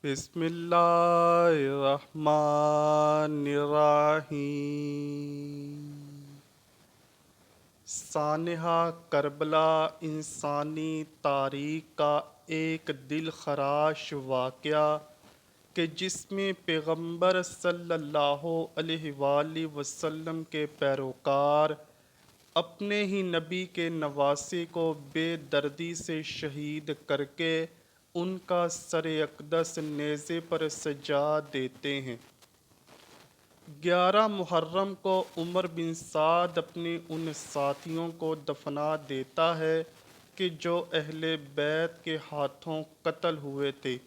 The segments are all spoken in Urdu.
بسم اللہ الرحمن الرحیم۔ سانحہ کربلا انسانی تاریخ کا ایک دل خراش واقعہ کہ جس میں پیغمبر صلی اللہ علیہ وآلہ وسلم کے پیروکار اپنے ہی نبی کے نواسے کو بے دردی سے شہید کر کے ان کا سر اقدس نیزے پر سجا دیتے ہیں۔ 11 محرم کو عمر بن سعد اپنے ان ساتھیوں کو دفنا دیتا ہے کہ جو اہل بیت کے ہاتھوں قتل ہوئے تھے،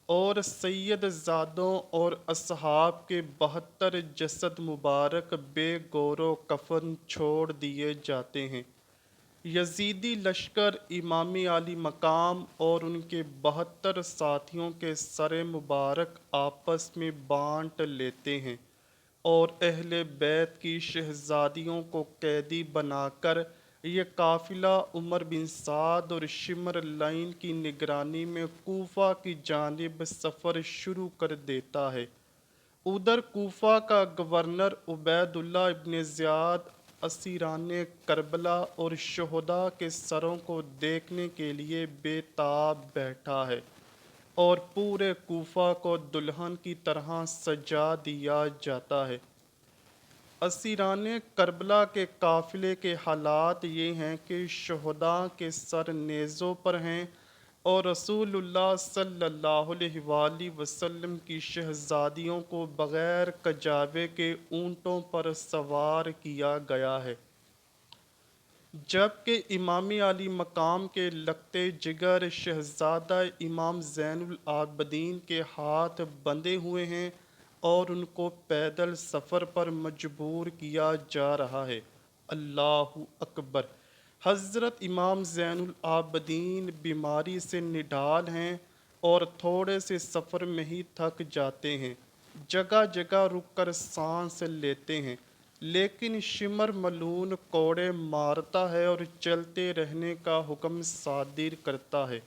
اور سید زادوں اور اصحاب کے 72 جسد مبارک بے گور و کفن چھوڑ دیے جاتے ہیں۔ یزیدی لشکر امام علی مقام اور ان کے 72 ساتھیوں کے سر مبارک آپس میں بانٹ لیتے ہیں اور اہل بیت کی شہزادیوں کو قیدی بنا کر یہ قافلہ عمر بن سعد اور شمر لعین کی نگرانی میں کوفہ کی جانب سفر شروع کر دیتا ہے۔ ادھر کوفہ کا گورنر عبید اللہ ابن زیاد اسیران کربلا اور شہداء کے سروں کو دیکھنے کے لیے بے تاب بیٹھا ہے، اور پورے کوفہ کو دلہن کی طرح سجا دیا جاتا ہے۔ اسیران کربلا کے قافلے کے حالات یہ ہیں کہ شہداء کے سر نیزوں پر ہیں، اور رسول اللہ صلی اللہ علیہ وآلہ وسلم کی شہزادیوں کو بغیر کجاوے کے اونٹوں پر سوار کیا گیا ہے، جبکہ امام علی مقام کے لگتے جگر شہزادہ امام زین العابدین کے ہاتھ بندھے ہوئے ہیں اور ان کو پیدل سفر پر مجبور کیا جا رہا ہے۔ اللہ اکبر۔ حضرت امام زین العابدین بیماری سے نڈال ہیں اور تھوڑے سے سفر میں ہی تھک جاتے ہیں، جگہ جگہ رک کر سانس لیتے ہیں، لیکن شمر ملعون کوڑے مارتا ہے اور چلتے رہنے کا حکم صادر کرتا ہے۔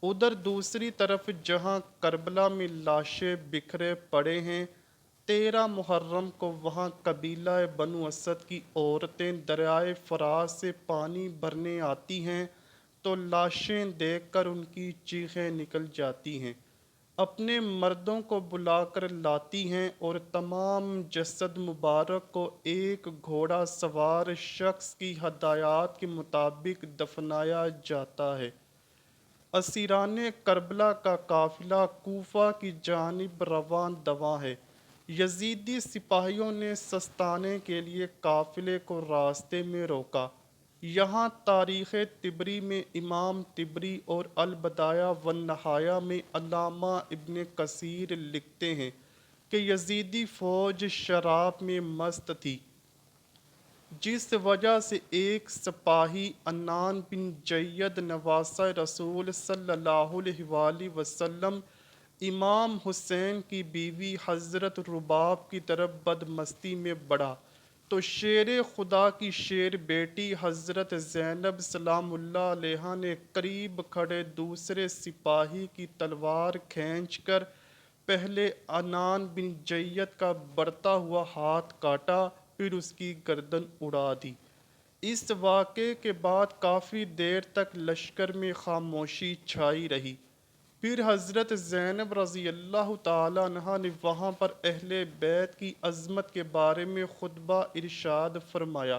ادھر دوسری طرف جہاں کربلا میں لاشیں بکھرے پڑے ہیں، 13 محرم کو وہاں قبیلہ بنو اسد کی عورتیں دریائے فرات سے پانی بھرنے آتی ہیں تو لاشیں دیکھ کر ان کی چیخیں نکل جاتی ہیں، اپنے مردوں کو بلا کر لاتی ہیں اور تمام جسد مبارک کو ایک گھوڑا سوار شخص کی ہدایات کے مطابق دفنایا جاتا ہے۔ اسیران کربلا کا قافلہ کوفہ کی جانب رواں دواں ہے۔ یزیدی سپاہیوں نے سستانے کے لیے قافلے کو راستے میں روکا۔ یہاں تاریخ طبری میں امام طبری اور البدایہ والنہایہ میں علامہ ابن کثیر لکھتے ہیں کہ یزیدی فوج شراب میں مست تھی، جس وجہ سے ایک سپاہی عنان بن جید نواسہ رسول صلی اللہ علیہ وآلہ وسلم امام حسین کی بیوی حضرت رباب کی طرف بدمستی میں بڑھا تو شیر خدا کی شیر بیٹی حضرت زینب سلام اللہ علیہا نے قریب کھڑے دوسرے سپاہی کی تلوار کھینچ کر پہلے عنان بن جید کا بڑھتا ہوا ہاتھ کاٹا، پھر اس کی گردن اڑا دی۔ اس واقعے کے بعد کافی دیر تک لشکر میں خاموشی چھائی رہی۔ پھر حضرت زینب رضی اللہ تعالیٰ عنہا نے وہاں پر اہل بیت کی عظمت کے بارے میں خطبہ ارشاد فرمایا۔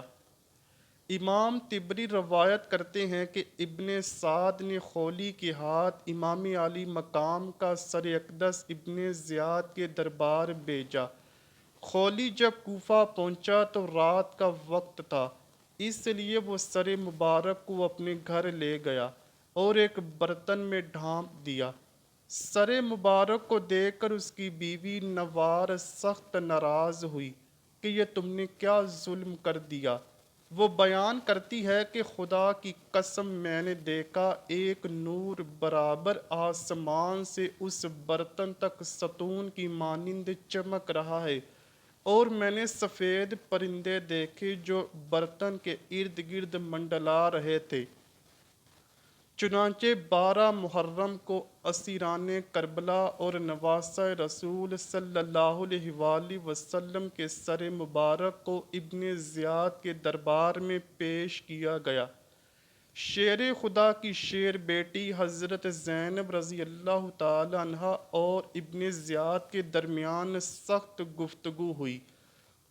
امام طبری روایت کرتے ہیں کہ ابن سعد نے خولی کے ہاتھ امام علی مقام کا سر اقدس ابن زیاد کے دربار بھیجا۔ خولی جب کوفہ پہنچا تو رات کا وقت تھا، اس لیے وہ سر مبارک کو اپنے گھر لے گیا اور ایک برتن میں ڈھانپ دیا۔ سر مبارک کو دیکھ کر اس کی بیوی نوار سخت ناراض ہوئی کہ یہ تم نے کیا ظلم کر دیا۔ وہ بیان کرتی ہے کہ خدا کی قسم میں نے دیکھا ایک نور برابر آسمان سے اس برتن تک ستون کی مانند چمک رہا ہے، اور میں نے سفید پرندے دیکھے جو برتن کے ارد گرد منڈلا رہے تھے۔ چنانچہ 12 محرم کو اسیران کربلا اور نواسہ رسول صلی اللہ علیہ وآلہ وسلم کے سر مبارک کو ابن زیاد کے دربار میں پیش کیا گیا۔ شیر خدا کی شیر بیٹی حضرت زینب رضی اللہ تعالی عنہ اور ابن زیاد کے درمیان سخت گفتگو ہوئی۔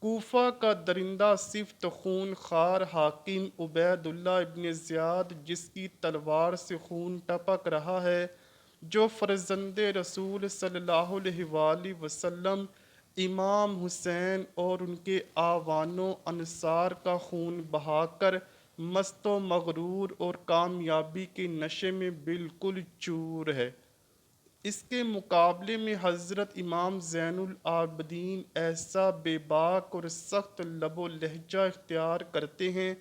کوفہ کا درندہ صفت خون خوار حاکم عبید اللہ ابن زیاد، جس کی تلوار سے خون ٹپک رہا ہے، جو فرزند رسول صلی اللہ علیہ وآلہ وسلم امام حسین اور ان کے اعوان و انصار کا خون بہا کر مست و مغرور اور کامیابی کے نشے میں بالکل چور ہے، اس کے مقابلے میں حضرت امام زین العابدین ایسا بے باک اور سخت لب و لہجہ اختیار کرتے ہیں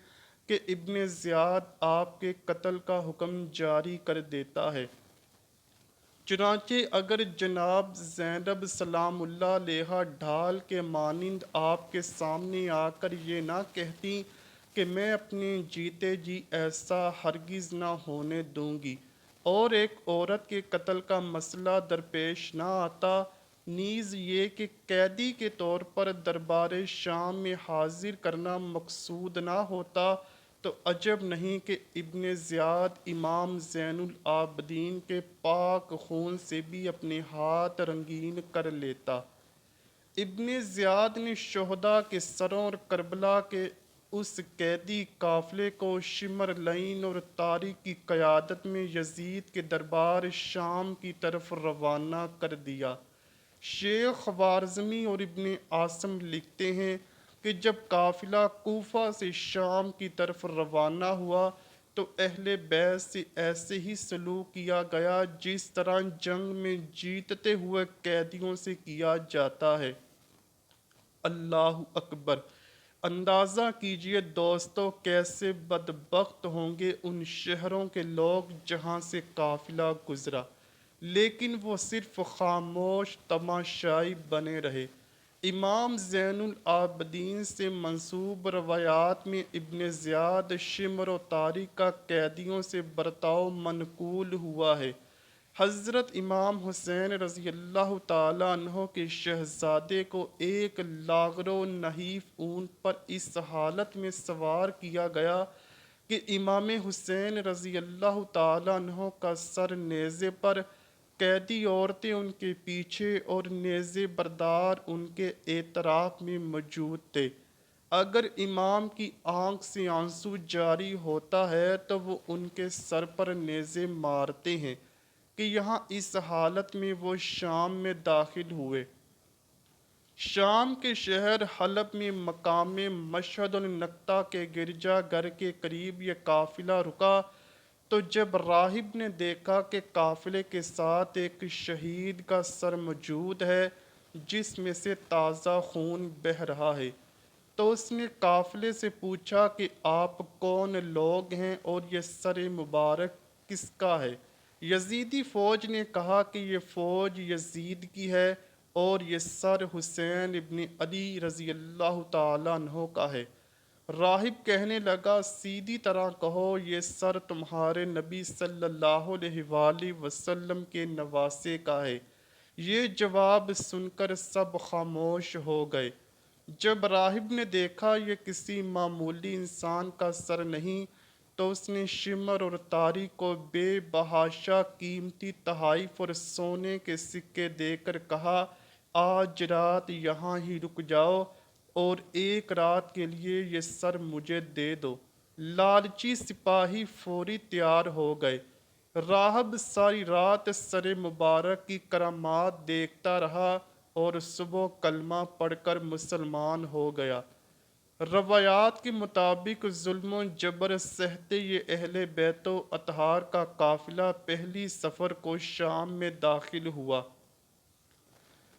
کہ ابن زیاد آپ کے قتل کا حکم جاری کر دیتا ہے۔ چنانچہ اگر جناب زینب سلام اللہ علیہا ڈھال کے مانند آپ کے سامنے آ کر یہ نہ کہتی کہ میں اپنے جیتے جی ایسا ہرگز نہ ہونے دوں گی، اور ایک عورت کے قتل کا مسئلہ درپیش نہ آتا، نیز یہ کہ قیدی کے طور پر دربار شام میں حاضر کرنا مقصود نہ ہوتا، تو عجب نہیں کہ ابن زیاد امام زین العابدین کے پاک خون سے بھی اپنے ہاتھ رنگین کر لیتا۔ ابن زیاد نے شہداء کے سروں اور کربلا کے اس قیدی قافلے کو شمر لعین اور طارق کی قیادت میں یزید کے دربار شام کی طرف روانہ کر دیا۔ شیخ خوارزمی اور ابن عاصم لکھتے ہیں کہ جب قافلہ کوفہ سے شام کی طرف روانہ ہوا تو اہل بیت سے ایسے ہی سلوک کیا گیا جس طرح جنگ میں جیتتے ہوئے قیدیوں سے کیا جاتا ہے۔ اللہ اکبر! اندازہ کیجئے دوستو کیسے بدبخت ہوں گے ان شہروں کے لوگ جہاں سے قافلہ گزرا، لیکن وہ صرف خاموش تماشائی بنے رہے۔ امام زین العابدین سے منسوب روایات میں ابن زیاد شمر و طارق کا قیدیوں سے برتاؤ منقول ہوا ہے۔ حضرت امام حسین رضی اللہ تعالی عنہ کے شہزادے کو ایک لاغر و نحیف اونٹ پر اس حالت میں سوار کیا گیا کہ امام حسین رضی اللہ تعالی عنہ کا سر نیزے پر، قیدی عورتیں ان کے پیچھے اور نیزے بردار ان کے اطراف میں موجود تھے۔ اگر امام کی آنکھ سے آنسو جاری ہوتا ہے تو وہ ان کے سر پر نیزے مارتے ہیں کہ یہاں اس حالت میں وہ شام میں داخل ہوئے۔ شام کے شہر حلب میں مقام مشہد النقطہ کے گرجا گھر کے قریب یہ قافلہ رکا، تو جب راہب نے دیکھا کہ قافلے کے ساتھ ایک شہید کا سر موجود ہے جس میں سے تازہ خون بہہ رہا ہے، تو اس نے قافلے سے پوچھا کہ آپ کون لوگ ہیں اور یہ سر مبارک کس کا ہے؟ یزیدی فوج نے کہا کہ یہ فوج یزید کی ہے اور یہ سر حسین ابن علی رضی اللہ تعالیٰ عنہ کا ہے۔ راہب کہنے لگا سیدھی طرح کہو یہ سر تمہارے نبی صلی اللہ علیہ وآلہ وسلم کے نواسے کا ہے۔ یہ جواب سن کر سب خاموش ہو گئے۔ جب راہب نے دیکھا یہ کسی معمولی انسان کا سر نہیں، تو اس نے شمر اور طارق کو بے بحاشا قیمتی تحائف اور سونے کے سکے دے کر کہا آج رات یہاں ہی رک جاؤ اور ایک رات کے لیے یہ سر مجھے دے دو۔ لالچی سپاہی فوری تیار ہو گئے۔ راہب ساری رات سر مبارک کی کرامات دیکھتا رہا اور صبح کلمہ پڑھ کر مسلمان ہو گیا۔ روایات کے مطابق ظلم و جبر سہتے یہ اہل بیت و اطہار کا قافلہ پہلی صفر کو شام میں داخل ہوا۔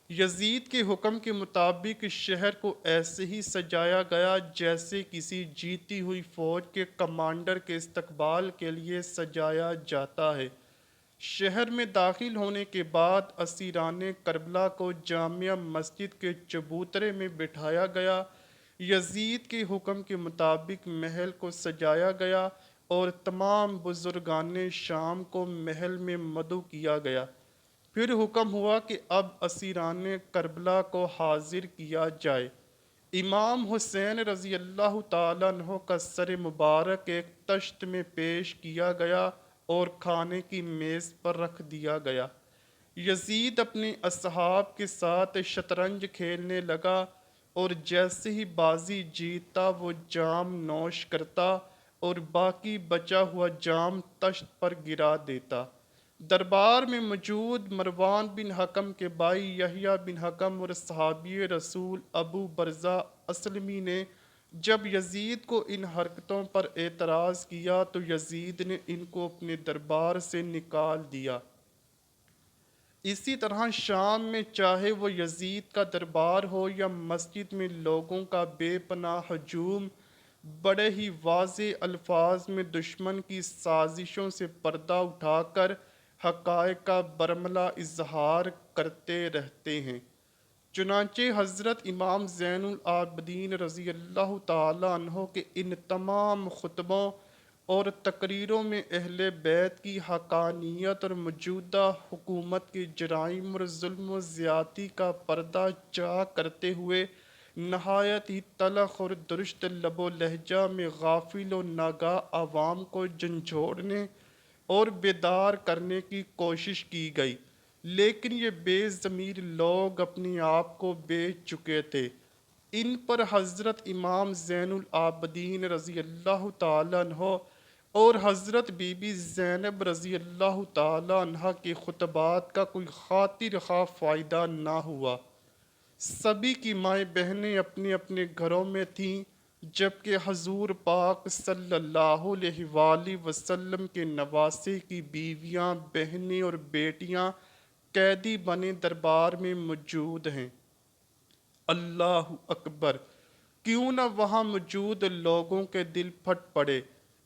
یزید کے حکم کے مطابق شہر کو ایسے ہی سجایا گیا جیسے کسی جیتی ہوئی فوج کے کمانڈر کے استقبال کے لیے سجایا جاتا ہے۔ شہر میں داخل ہونے کے بعد اسیران کربلا کو جامع مسجد کے چبوترے میں بٹھایا گیا۔ یزید کے حکم کے مطابق محل کو سجایا گیا اور تمام بزرگان شام کو محل میں مدعو کیا گیا۔ پھر حکم ہوا کہ اب اسیران کربلا کو حاضر کیا جائے۔ امام حسین رضی اللہ تعالیٰ عنہ کا سر مبارک ایک تشت میں پیش کیا گیا اور کھانے کی میز پر رکھ دیا گیا۔ یزید اپنے اصحاب کے ساتھ شطرنج کھیلنے لگا اور جیسے ہی بازی جیتتا وہ جام نوش کرتا اور باقی بچا ہوا جام تشت پر گرا دیتا۔ دربار میں موجود مروان بن حکم کے بھائی یحییٰ بن حکم اور صحابی رسول ابو برزہ اسلمی نے جب یزید کو ان حرکتوں پر اعتراض کیا تو یزید نے ان کو اپنے دربار سے نکال دیا۔ اسی طرح شام میں چاہے وہ یزید کا دربار ہو یا مسجد میں لوگوں کا بے پناہ ہجوم، بڑے ہی واضح الفاظ میں دشمن کی سازشوں سے پردہ اٹھا کر حقائق کا برملا اظہار کرتے رہتے ہیں۔ چنانچہ حضرت امام زین العابدین رضی اللہ تعالیٰ عنہ کے ان تمام خطبوں اور تقریروں میں اہل بیت کی حقانیت اور موجودہ حکومت کے جرائم اور ظلم و زیادتی کا پردہ چاک کرتے ہوئے نہایت ہی تلخ اور درشت لب و لہجہ میں غافل و ناگاہ عوام کو جھنجھوڑنے اور بیدار کرنے کی کوشش کی گئی، لیکن یہ بے ضمیر لوگ اپنے آپ کو بیچ چکے تھے۔ ان پر حضرت امام زین العابدین رضی اللہ تعالیٰ عنہ اور حضرت بی بی زینب رضی اللہ تعالیٰ عنہ کے خطبات کا کوئی خاطر خواہ فائدہ نہ ہوا۔ سبھی کی مائیں بہنیں اپنے اپنے گھروں میں تھیں، جبکہ حضور پاک صلی اللہ علیہ وآلہ وسلم کے نواسے کی بیویاں، بہنیں اور بیٹیاں قیدی بنے دربار میں موجود ہیں۔ اللہ اکبر! کیوں نہ وہاں موجود لوگوں کے دل پھٹ پڑے۔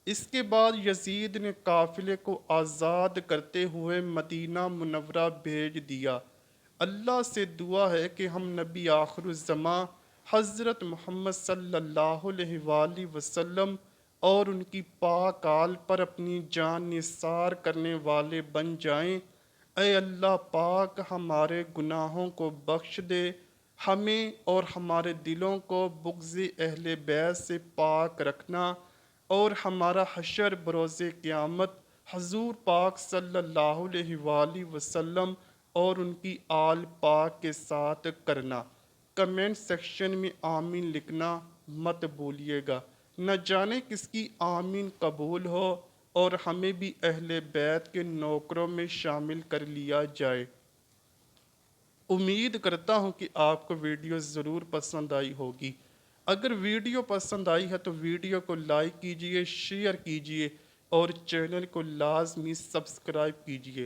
اس کے بعد یزید نے قافلے کو آزاد کرتے ہوئے مدینہ منورہ بھیج دیا۔ اللہ سے دعا ہے کہ ہم نبی آخر الزماں حضرت محمد صلی اللہ علیہ وآلہ وسلم اور ان کی پاک آل پر اپنی جان نثار کرنے والے بن جائیں۔ اے اللہ پاک ہمارے گناہوں کو بخش دے، ہمیں اور ہمارے دلوں کو بغض اہل بیت سے پاک رکھنا، اور ہمارا حشر بروز قیامت حضور پاک صلی اللہ علیہ وآلہ وسلم اور ان کی آل پاک کے ساتھ کرنا۔ کمنٹ سیکشن میں آمین لکھنا مت بھولیے گا، نہ جانے کس کی آمین قبول ہو اور ہمیں بھی اہل بیت کے نوکروں میں شامل کر لیا جائے۔ امید کرتا ہوں کہ آپ کو ویڈیو ضرور پسند آئی ہوگی۔ اگر ویڈیو پسند آئی ہے تو ویڈیو کو لائک کیجئے، شیئر کیجئے اور چینل کو لازمی سبسکرائب کیجئے۔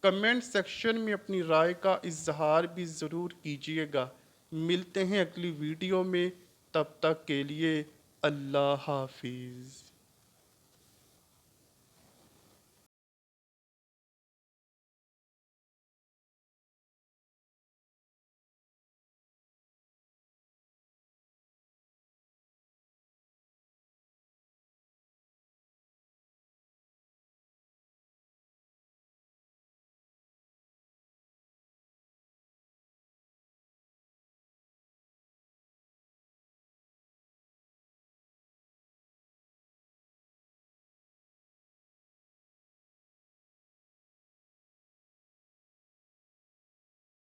کمنٹ سیکشن میں اپنی رائے کا اظہار بھی ضرور کیجئے گا۔ ملتے ہیں اگلی ویڈیو میں، تب تک کے لیے اللہ حافظ۔